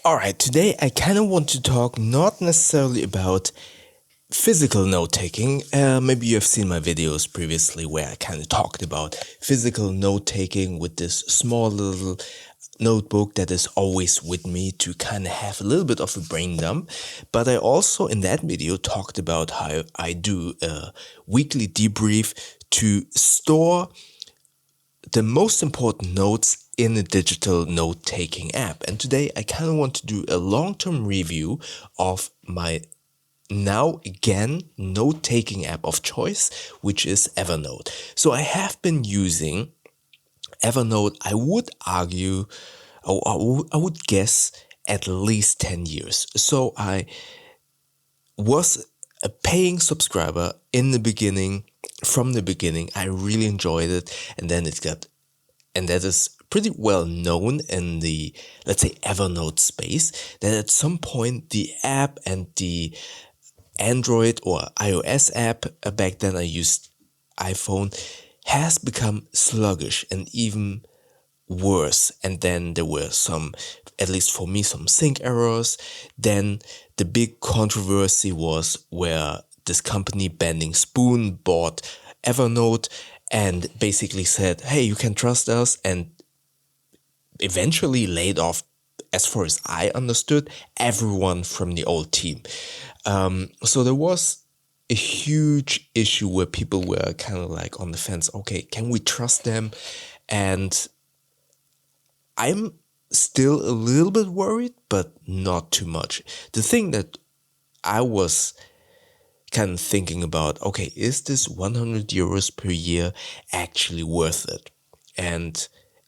Alright, today I kind of want to talk not necessarily about physical note taking. Maybe you have seen my videos previously where I kind of talked about physical note taking with this small little notebook that is always with me to kind of have a little bit of a brain dump. But I also in that video talked about how I do a weekly debrief to store the most important notes in a digital note-taking app. And today I kind of want to do a long-term review of my now again note-taking app of choice, which is Evernote. So I have been using Evernote, I would argue, or I would guess at least 10 years. So I was a paying subscriber in the beginning. From the beginning, I really enjoyed it, and then and that is pretty well known in the, let's say, Evernote space, that at some point the app and the Android or iOS app, back then I used iPhone, has become sluggish and even worse. And then there were some, at least for me, some sync errors. Then the big controversy was where this company, Bending Spoon, bought Evernote and basically said, hey, you can trust us, and eventually laid off, as far as I understood, everyone from the old team. So there was a huge issue where people were kind of like on the fence. Okay, can we trust them? And I'm still a little bit worried, but not too much. The thing that I was kind of thinking about, okay, is this 100 euros per year actually worth it? And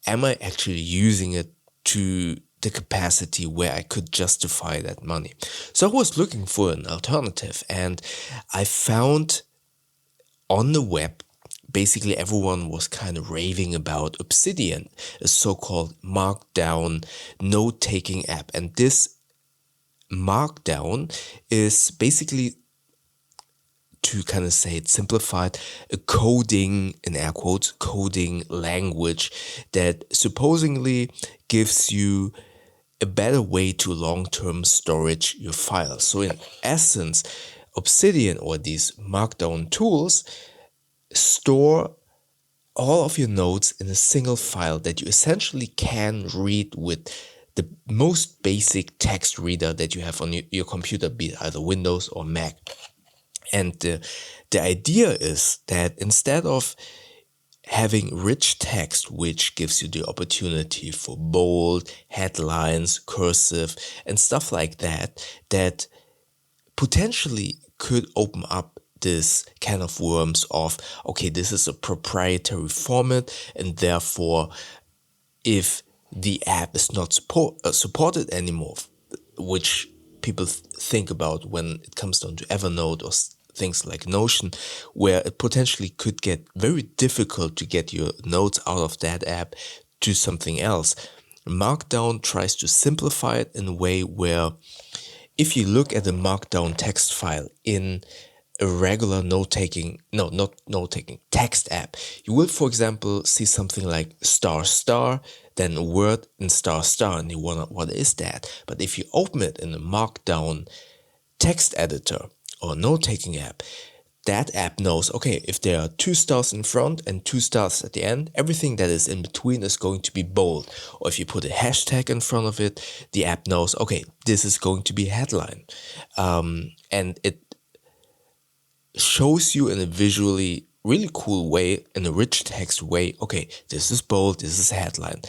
am I actually using it to the capacity where I could justify that money? So I was looking for an alternative, and I found on the web, basically everyone was kind of raving about Obsidian, a so-called Markdown note-taking app. And this Markdown is basically, to kind of say it simplified, a coding, in air quotes, coding language that supposedly gives you a better way to long-term storage your files. So in essence, Obsidian, or these Markdown tools, store all of your notes in a single file that you essentially can read with the most basic text reader that you have on your computer, be it either Windows or Mac. And the idea is that instead of having rich text, which gives you the opportunity for bold, headlines, cursive, and stuff like that, that potentially could open up this kind of worms of, okay, this is a proprietary format, and therefore if the app is not supported anymore, which people think about when it comes down to Evernote or things like Notion, where it potentially could get very difficult to get your notes out of that app to something else. Markdown tries to simplify it in a way where if you look at a Markdown text file in a regular text app, you will, for example, see something like star star, then a word and star star, and you wonder, what is that? But if you open it in a Markdown text editor or note-taking app, that app knows, okay, if there are 2 stars in front and 2 stars at the end, everything that is in between is going to be bold. Or if you put a hashtag in front of it, the app knows, okay, this is going to be a headline. And it shows you in a visually really cool way, in a rich text way, okay, this is bold, this is a headline.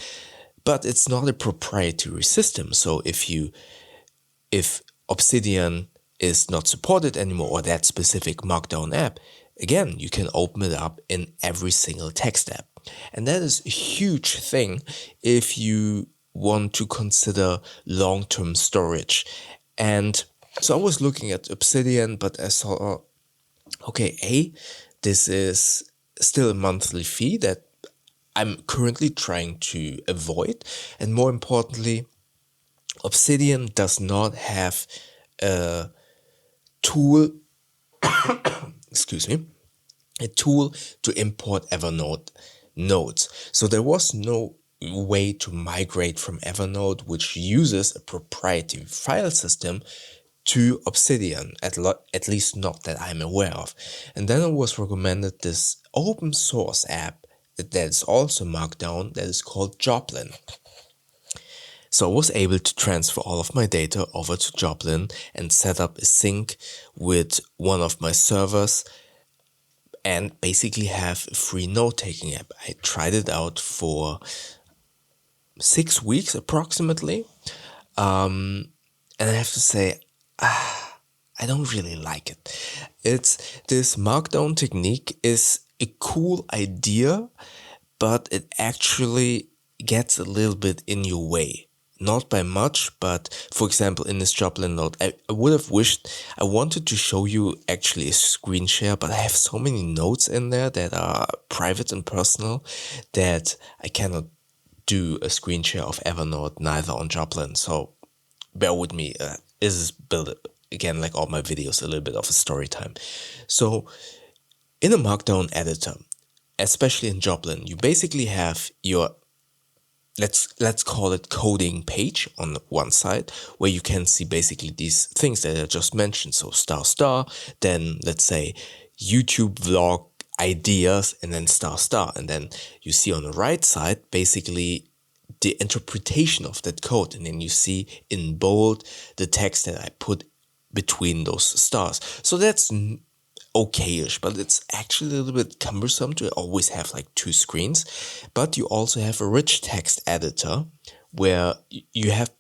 But it's not a proprietary system. So if Obsidian is not supported anymore, or that specific Markdown app, again, you can open it up in every single text app. And that is a huge thing if you want to consider long-term storage. And so I was looking at Obsidian, but I saw, okay, this is still a monthly fee that I'm currently trying to avoid. And more importantly, Obsidian does not have a tool, excuse me, a tool to import Evernote notes. So there was no way to migrate from Evernote, which uses a proprietary file system, to Obsidian, at least not that I'm aware of. And then I was recommended this open source app that is also Markdown that is called Joplin. So I was able to transfer all of my data over to Joplin and set up a sync with one of my servers and basically have a free note-taking app. I tried it out for 6 weeks approximately. And I have to say, I don't really like it. This markdown technique is a cool idea, but it actually gets a little bit in your way. Not by much, but for example, in this Joplin note, I would have wished I wanted to show you actually a screen share, but I have so many notes in there that are private and personal that I cannot do a screen share of Evernote, neither on Joplin. So bear with me. This is built again, like all my videos, a little bit of a story time. So in a Markdown editor, especially in Joplin, you basically have your let's call it coding page on one side, where you can see basically these things that I just mentioned. So star star, then let's say YouTube vlog ideas, and then star star, and then you see on the right side basically the interpretation of that code, and then you see in bold the text that I put between those stars. So that's okayish, but it's actually a little bit cumbersome to always have like two screens. But you also have a rich text editor where you have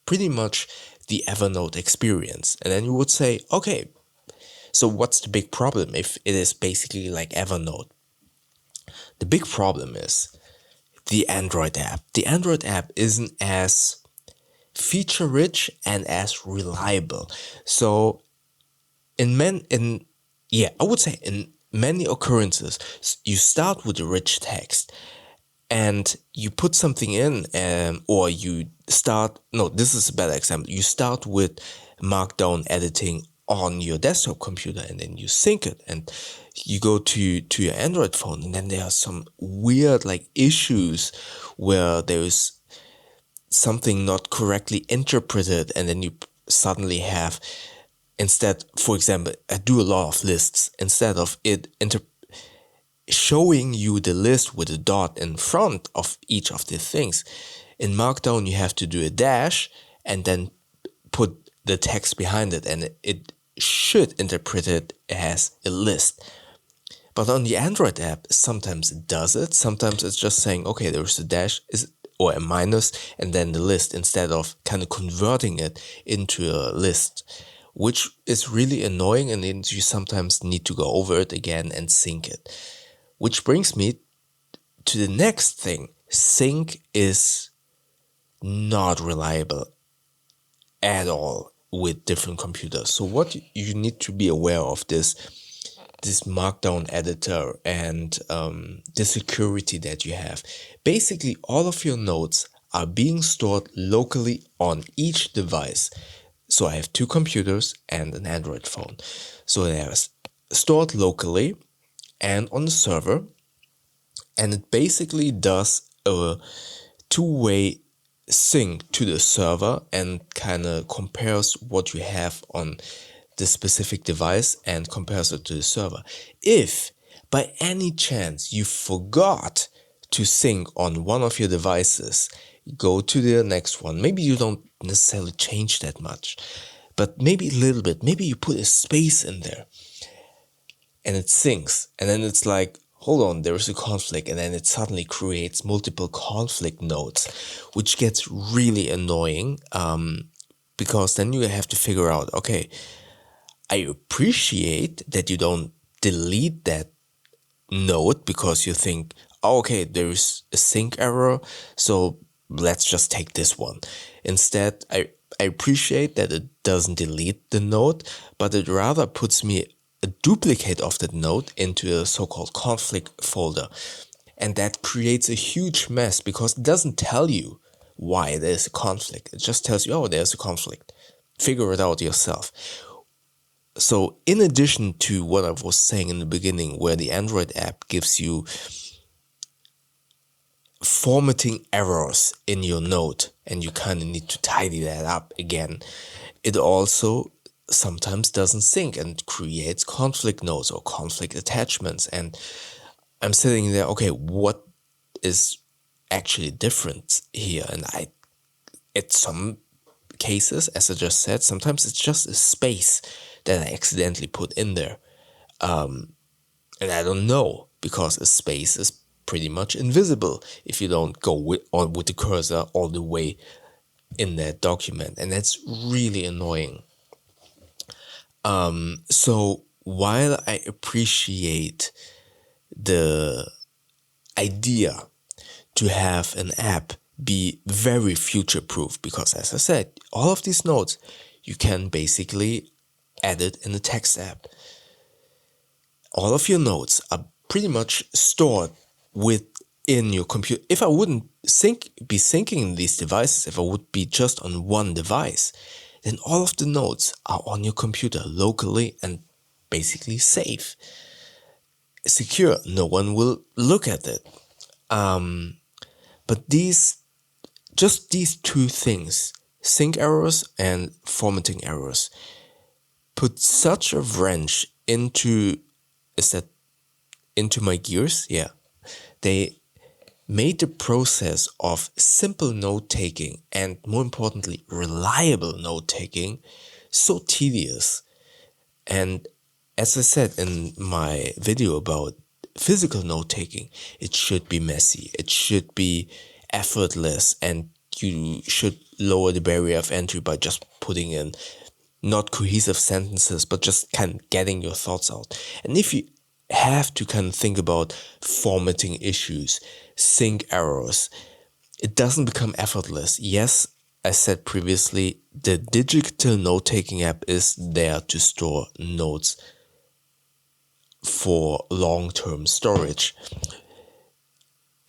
pretty much the Evernote experience. And then you would say, okay, so what's the big problem if it is basically like Evernote? The big problem is the Android app. The Android app isn't as feature rich and as reliable. So I would say in many occurrences, you start with a rich text and you put something in, or you start, no, this is a better example. You start with Markdown editing on your desktop computer and then you sync it and you go to your Android phone, and then there are some weird like issues where there's something not correctly interpreted, and then you suddenly have, instead, for example, I do a lot of lists. Instead of it showing you the list with a dot in front of each of the things, in Markdown you have to do a dash and then put the text behind it, and it should interpret it as a list. But on the Android app, sometimes it does it. Sometimes it's just saying, okay, there's a dash or a minus and then the list, instead of kind of converting it into a list, which is really annoying, and then you sometimes need to go over it again and sync it. Which brings me to the next thing. Sync is not reliable at all with different computers. So what you need to be aware of this Markdown editor and the security that you have. Basically, all of your notes are being stored locally on each device. So I have two computers and an Android phone. So they are stored locally and on the server, and it basically does a two-way sync to the server and kind of compares what you have on the specific device and compares it to the server. If by any chance you forgot to sync on one of your devices, go to the next one. Maybe you don't necessarily change that much, but maybe a little bit. Maybe you put a space in there and it syncs, and then it's like, hold on, there is a conflict, and then it suddenly creates multiple conflict nodes, which gets really annoying, because then you have to figure out, okay, I appreciate that you don't delete that node because you think, oh, okay, there's a sync error, so let's just take this one. Instead, I appreciate that it doesn't delete the node, but it rather puts me a duplicate of that node into a so-called conflict folder. And that creates a huge mess because it doesn't tell you why there's a conflict. It just tells you, oh, there's a conflict. Figure it out yourself. So in addition to what I was saying in the beginning, where the Android app gives you formatting errors in your note and you kind of need to tidy that up again. It also sometimes doesn't sync and creates conflict notes or conflict attachments. And I'm sitting there, okay, what is actually different here? And at some cases, as I just said, sometimes it's just a space that I accidentally put in there. And I don't know, because a space is pretty much invisible if you don't go with the cursor all the way in that document. And that's really annoying. So while I appreciate the idea to have an app be very future proof, because as I said, all of these notes you can basically edit in the text app. All of your notes are pretty much stored within your computer. If I wouldn't be syncing these devices, if I would be just on one device, then all of the notes are on your computer locally and basically safe, secure. No one will look at it. But these two things, sync errors and formatting errors, put such a wrench into my gears. Yeah, they made the process of simple note taking and, more importantly, reliable note taking so tedious. And as I said in my video about physical note taking, it should be messy, it should be effortless, and you should lower the barrier of entry by just putting in not cohesive sentences, but just kind of getting your thoughts out. And if you have to kind of think about formatting issues, sync errors, it doesn't become effortless. Yes, I said previously, the digital note-taking app is there to store notes for long-term storage.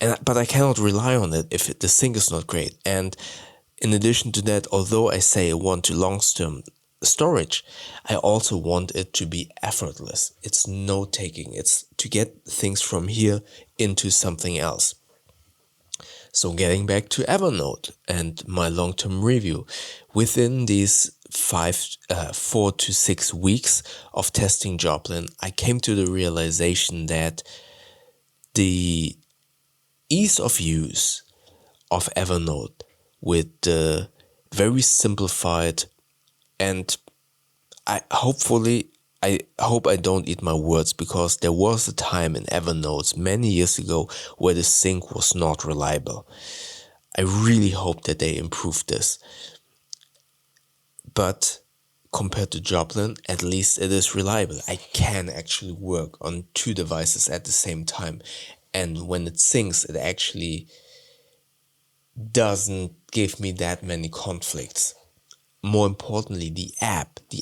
But I cannot rely on it if the sync is not great. And in addition to that, although I say I want to long-term storage, I also want it to be effortless. It's note-taking. It's to get things from here into something else. So getting back to Evernote and my long-term review, within these 4 to 6 weeks of testing Joplin, I came to the realization that the ease of use of Evernote with the very simplified, and I hope I don't eat my words, because there was a time in Evernote many years ago where the sync was not reliable. I really hope that they improved this. But compared to Joplin, at least it is reliable. I can actually work on 2 devices at the same time. And when it syncs, it actually doesn't give me that many conflicts. More importantly, the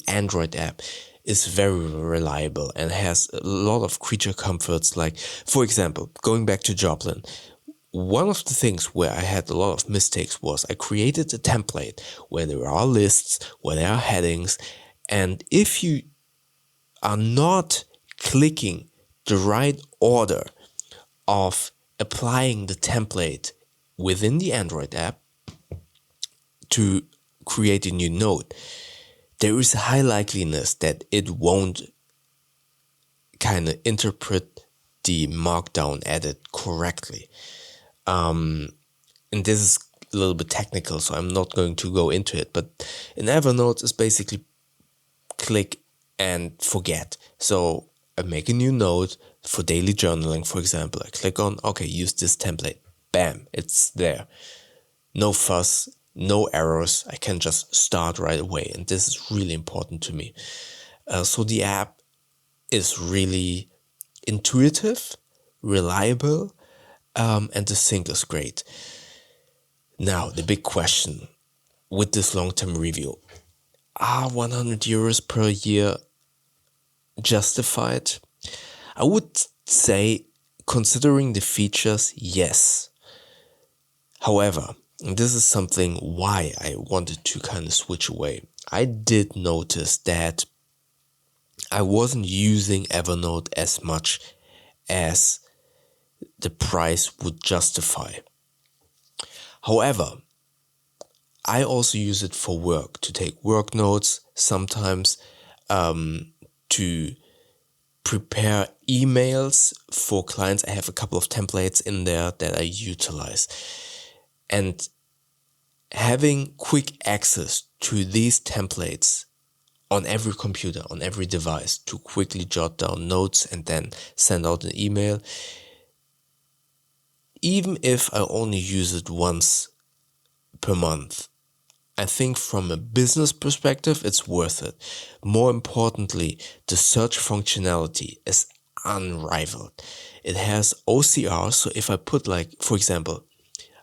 Android app, is very reliable and has a lot of creature comforts. Like, for example, going back to Joplin, one of the things where I had a lot of mistakes was I created a template where there are lists, where there are headings, and if you are not clicking the right order of applying the template within the Android app to create a new note, there is a high likeliness that it won't kind of interpret the Markdown edit correctly. And this is a little bit technical, so I'm not going to go into it. But in Evernote, it's basically click and forget. So I make a new note for daily journaling, for example. I click on, okay, use this template. Bam, it's there. No fuss, no errors. I can just start right away. And this is really important to me. So the app is really intuitive, reliable, and the sync is great. Now, the big question with this long-term review, are 100 euros per year justified? I would say, considering the features, yes. However, and this is something why I wanted to kind of switch away. I did notice that I wasn't using Evernote as much as the price would justify. However, I also use it for work, to take work notes, sometimes to prepare emails for clients. I have a couple of templates in there that I utilize. And having quick access to these templates on every computer, on every device, to quickly jot down notes and then send out an email, even if I only use it once per month, I think from a business perspective, it's worth it. More importantly, the search functionality is unrivaled. It has OCR, so if I put, like, for example,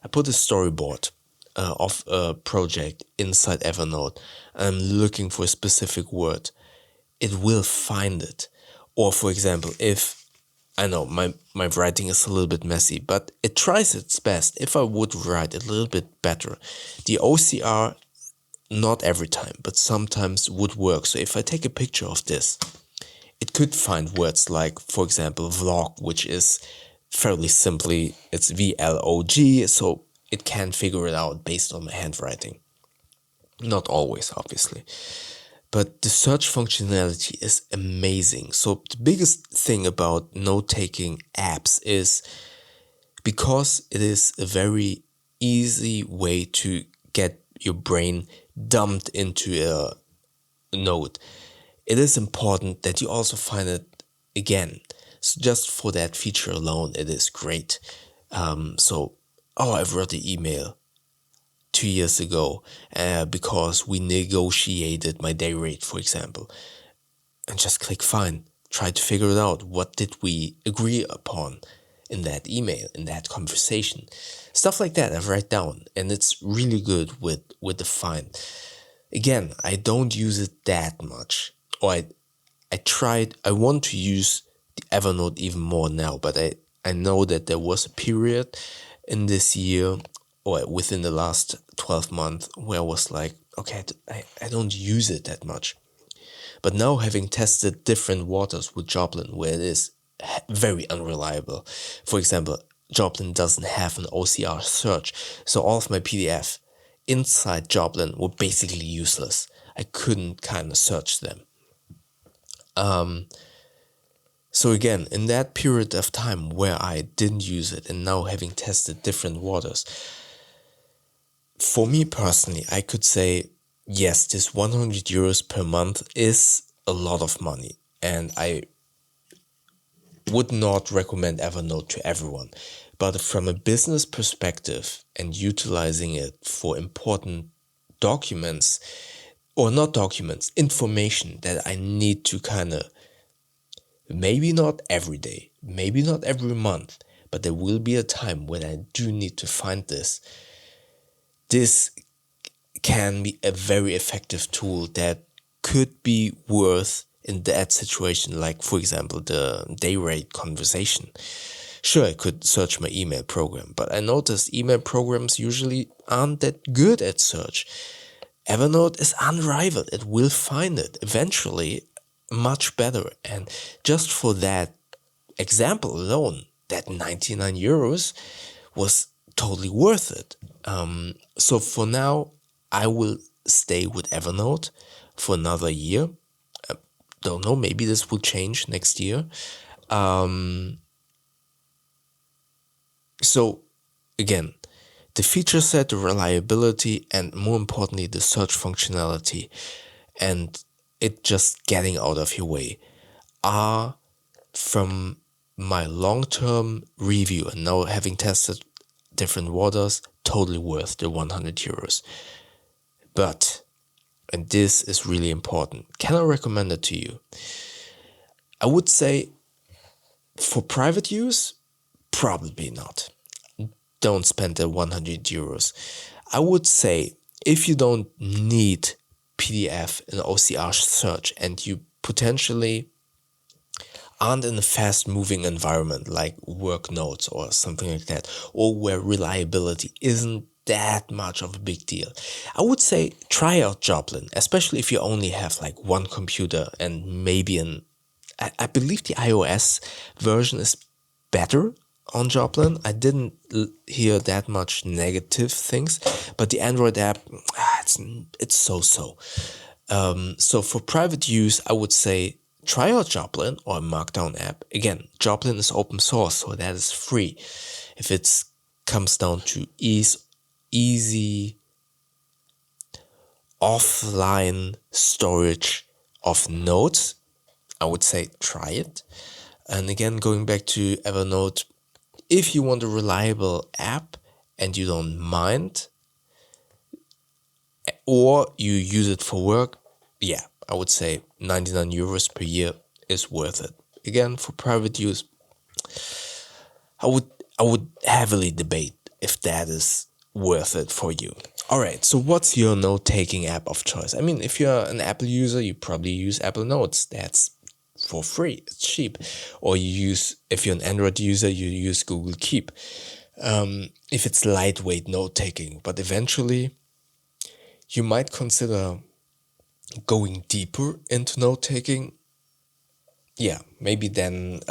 I put a storyboard of a project inside Evernote, and I'm looking for a specific word, it will find it. Or for example, if I know my writing is a little bit messy, but it tries its best. If I would write a little bit better, the OCR, not every time, but sometimes would work. So if I take a picture of this, it could find words like, for example, vlog, which is fairly simply, it's VLOG, so it can figure it out based on my handwriting. Not always, obviously. But the search functionality is amazing. So the biggest thing about note-taking apps is, because it is a very easy way to get your brain dumped into a note, it is important that you also find it again. So just for that feature alone, it is great. I wrote the email 2 years ago because we negotiated my day rate, for example, and just click find. Try to figure it out. What did we agree upon in that email, in that conversation? Stuff like that I write down, and it's really good with the find. Again, I don't use it that much. Or I want to use the Evernote even more now, but I know that there was a period in this year or within the last 12 months where I was like, okay, I don't use it that much. But now, having tested different waters with Joplin, where it is very unreliable, for example, Joplin doesn't have an OCR search, so all of my PDF inside Joplin were basically useless. I couldn't kind of search them. So again, in that period of time where I didn't use it, and now having tested different waters, for me personally, I could say, yes, this 100 euros per month is a lot of money, and I would not recommend Evernote to everyone. But from a business perspective and utilizing it for important documents, or not documents, information that I need to kind of, maybe not every day, maybe not every month, but there will be a time when I do need to find this. This can be a very effective tool that could be worth in that situation, like for example the day rate conversation. Sure, I could search my email program, but I noticed email programs usually aren't that good at search. Evernote is unrivaled. It will find it eventually much better. And just for that example alone, that 99 euros was totally worth it. So for now, I will stay with Evernote for another year. Don't know, maybe this will change next year. So again, the feature set, the reliability, and more importantly, the search functionality, and it just getting out of your way, are, from my long-term review and now having tested different waters, totally worth the 100 euros. But, and this is really important, can I recommend it to you? I would say for private use, probably not. Don't spend the 100 euros. I would say if you don't need PDF and OCR search, and you potentially aren't in a fast-moving environment like work notes or something like that, or where reliability isn't that much of a big deal, I would say try out Joplin, especially if you only have like one computer and maybe I believe the iOS version is better on Joplin. I didn't hear that much negative things, but the Android app, it's so-so. So for private use, I would say try out Joplin or a Markdown app. Again, Joplin is open source, so that is free. If it comes down to easy offline storage of notes, I would say try it. And again, going back to Evernote, if you want a reliable app and you don't mind, or you use it for work, yeah, I would say 99 euros per year is worth it. Again, for private use, I would heavily debate if that is worth it for you. All right, so what's your note-taking app of choice? I mean, if you're an Apple user, you probably use Apple Notes. That's for free. It's cheap. Or if you're an Android user, you use Google Keep. If it's lightweight note-taking, but eventually you might consider going deeper into note-taking. Yeah, maybe then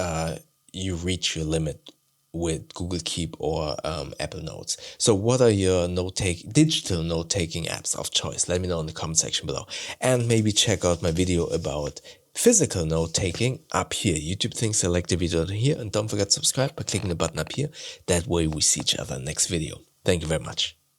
you reach your limit with Google Keep or Apple Notes. So what are your digital note-taking apps of choice? Let me know in the comment section below. And maybe check out my video about physical note-taking up here. YouTube thinks select the video here, and don't forget to subscribe by clicking the button up here. That way we see each other next video. Thank you very much.